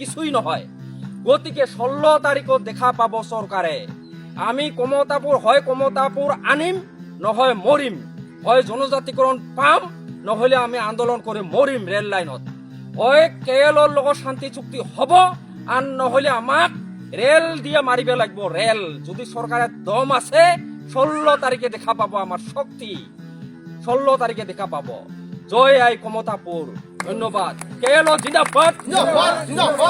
কিছুই নহয়। গতিকে 16 তারিখত দেখা পাব সরকারে। আমি কমতাপুর হয় কমতাপুর আনিম, নহয় মরিম। হয় জনজাতিকরণ পাম, নহলে আমি আন্দোলন করে মরিম রেল লাইনত। হয় কেএলর লগত শান্তি চুক্তি হব, আর নহলে আমাক রেল দিয়ে মারিবে লাগব রেল। যদি সরকারের দম আছে 16 তারিখে দেখা পাবো আমার শক্তি। 16 তারিখে দেখা পাবো। জয় আই কমতাপুর। ধন্যবাদ। কেএলও জিন্দাবাদ,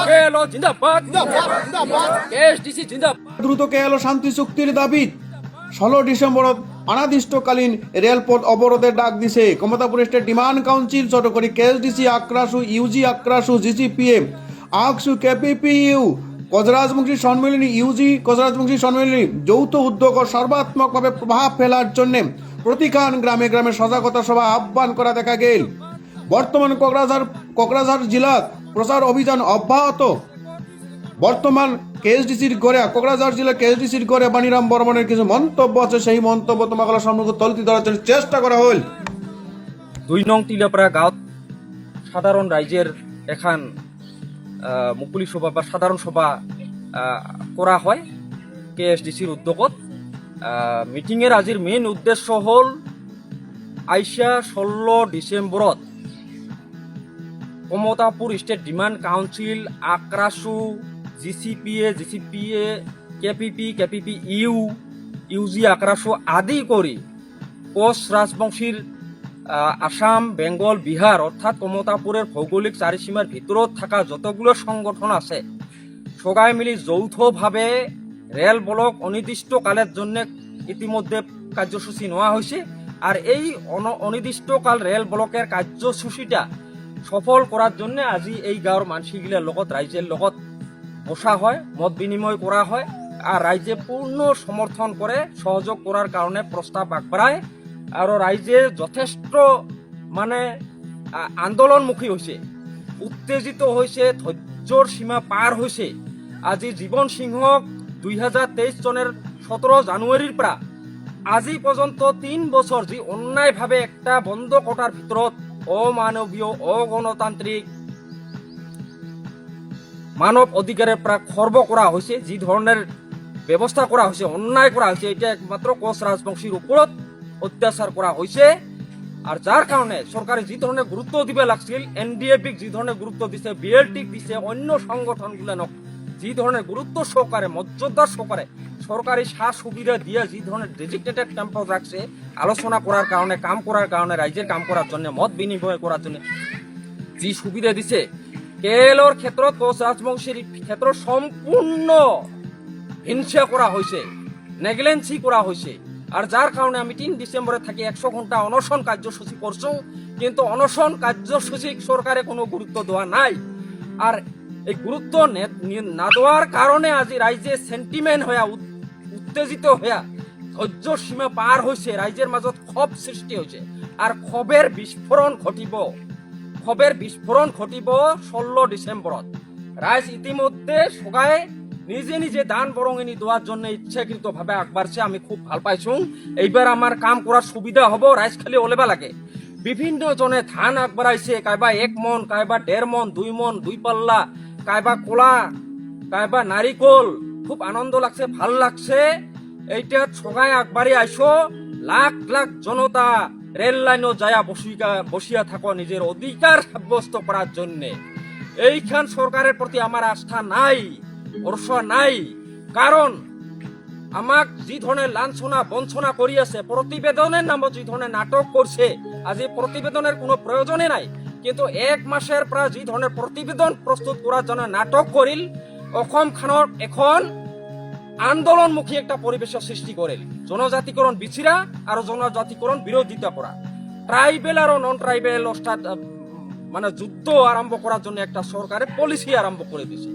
কেএলও জিন্দাবাদ, কেএসডিসি জিন্দাবাদ। দ্রুত কেএলও শান্তি চুক্তির দাবি 16 ডিসেম্বর অনাদিষ্টকালীন রেলপথ অবরোধের ডাক দিছে কমতাপুর স্টেট ডিমান্ড কাউন্সিল ছোট করে কেএসডিসি আক্রাসু ইউজি আক্রাসু জিসিপিএ আকসু কেপিপিইউ কজরাজবংশী সম্মেলনী ইউজি কজরাজবংশী সম্মেলনী যৌথ উদ্যোগ ও সর্বাত্মকভাবে প্রভাব ফেলার জন্য প্রতিখান গ্রামে গ্রামে সজাগতা সভা আহ্বান করা দেখা গেল। বর্তমান কোকরাঝাড় জেলার প্রচার অভিযান অব্যাহত। বর্তমান কেএসডিসির গড়ে কোকরাঝাড় জেলার কেএসডিসির গড়ে বাণীরাম বর্মনের কিছু মন্তব্য আছে, সেই মন্তব্য তোমাকে সম্মুখে তলতি ধরার জন্য চেষ্টা করা হল। 2 নং টিলাপাড়া গাঁৱত সাধারণ রাইজের এখান মুকলি সভা বা সাধারণ সভা করা হয় কেএসডিসির উদ্যোগত। মিটিংয়ের আজির মেইন উদ্দেশ্য হল আইসা 16 ডিসেম্বরত Kamtapur state demand council AKRASU GCPA KPP UG AKRASU আদি করে কোচ রাজবংশীর আসাম বেঙ্গল বিহার অর্থাৎ কমতাপুরের ভৌগোলিক চারিসীমার ভিতরত থাকা যতগুলো সংগঠন আছে সবাই মিলি যৌথভাবে রেল ব্লক অনির্দিষ্টকালের জন্য ইতিমধ্যে কার্যসূচী নেওয়া হয়েছে। আর এই অনির্দিষ্টকাল রেল ব্লকের কার্যসূচীটা সফল করার জন্য আজি এই গাঁৱৰ মানসিগিলার লগত রাইজের লগত বসা হয়, মত বিনিময় করা হয়। আর রাইজে পূর্ণ সমর্থন করে সহযোগ করার কারণে প্রস্তাব আগবাড়ায়। আর রাইজে যথেষ্ট মানে আন্দোলনমুখী হয়েছে, উত্তেজিত হয়েছে, ধৈর্যর সীমা পার হয়েছে। আজি জীবন সিংহক 2023 চনের 17 জানুয়ারির পৰা আজি পর্যন্ত 3 বছর যে অন্যায়ভাবে একটা বন্ধ কোটার ভিতরত অমানবীয় অগণতান্ত্রিক মানব অধিকারের পৰা খর্ব করা হয়েছে, যে ধরনের ব্যবস্থা করা হয়েছে, অন্যায় করা হয়েছে, এটা একমাত্র কোচ রাজবংশীর উপরত অত্যাচার করা হয়েছে। আর যার কারণে সরকারে যে ধরনের গুরুত্ব দিবে লাগছিল, এনডিএফিক যে ধরনের গুরুত্ব দিছে, বিএলটি দিছে, অন্য সংগঠনগুলো যে ধরনের গুরুত্ব সহকারে মর্যাদার সহকারে সরকারি সুবিধা দিয়ে যে ধরনের ডেজিগনেটেড ক্যাম্প রাখছে, আলোচনা করার কারণে কাম করার কারণে রাইজের কাম করার জন্য মত বিনিময় করার জন্য যে সুবিধা দিছে, কেএলওর ক্ষেত্ৰত কোচ রাজবংশীর ক্ষেত্র সম্পূর্ণ হিংসা করা হয়েছে, নেগলেন্সি করা হয়েছে। আর যার কারণে আমি 3 ডিসেম্বরে থাকি 100 ঘন্টা অনশন কার্যসূচী করছো, কিন্তু অনশন কার্যসূচী সরকারে কোনো গুরুত্ব দেওয়া নাই। আর এই গুরুত্ব না দেওয়ার কারণে আজি রাইজে সেন্টিমেন্ট হয়ে উত্তেজিত হয়ে ধৈর্য সীমা পার হয়েছে, রাইজের মাজত ক্ষোভ সৃষ্টি হয়েছে। আর ক্ষোভের বিস্ফোরণ ঘটিব 16 ডিসেম্বরত। রাইজ ইতিমধ্যে সবাই নিজে নিজে দান বরঙিনী দেওয়ার জন্য ইচ্ছাকৃত ভাবে আগবাড়ছে। আমি খুব ভাল পাইছো। এইবার আমার কাম করার সুবিধা হব। রাইজ খালি ওলেবা লাগে। বিভিন্ন জনে ধান আগবাড়াইছে, কাইবা 1 মন, কাইবা 1.5 মন, 2 মন, 2 পাল্লা, কাইবা কলা, কাইবা নারিকল। খুব আনন্দ লাগছে, ভাল লাগছে। এইটা সবাই আগবাড়ি আইসো। লাখ লাখ জনতা রেল লাইনও যায়া বসিয়া থাকো নিজের অধিকার সাব্যস্ত করার জন্য। এইখান সরকারের প্রতি আমার আস্থা নাই, ভরসা নাই। কারণ আমাক যে ধরনের লাঞ্ছনা বঞ্চনা করিয়াছে, প্রতিবেদনের নামে যে ধরনের নাটক করছে, আজ এই প্রতিবেদনের কোনো প্রয়োজনে নাই। কিন্তু 1 মাসের প্রায় যে ধরনের প্রতিবেদন প্রস্তুত করার জন্য নাটক করিল, অসম খানৰ এখন আন্দোলনমুখী একটা পরিবেশের সৃষ্টি করিল। জনজাতিকরণ বিছিরা আর জনজাতিকরণ বিরোধিতা করা, ট্রাইবেল আর নন ট্রাইবেল মানে যুদ্ধ আরম্ভ করার জন্য একটা সরকারের পলিসি আরম্ভ করে দিয়েছে।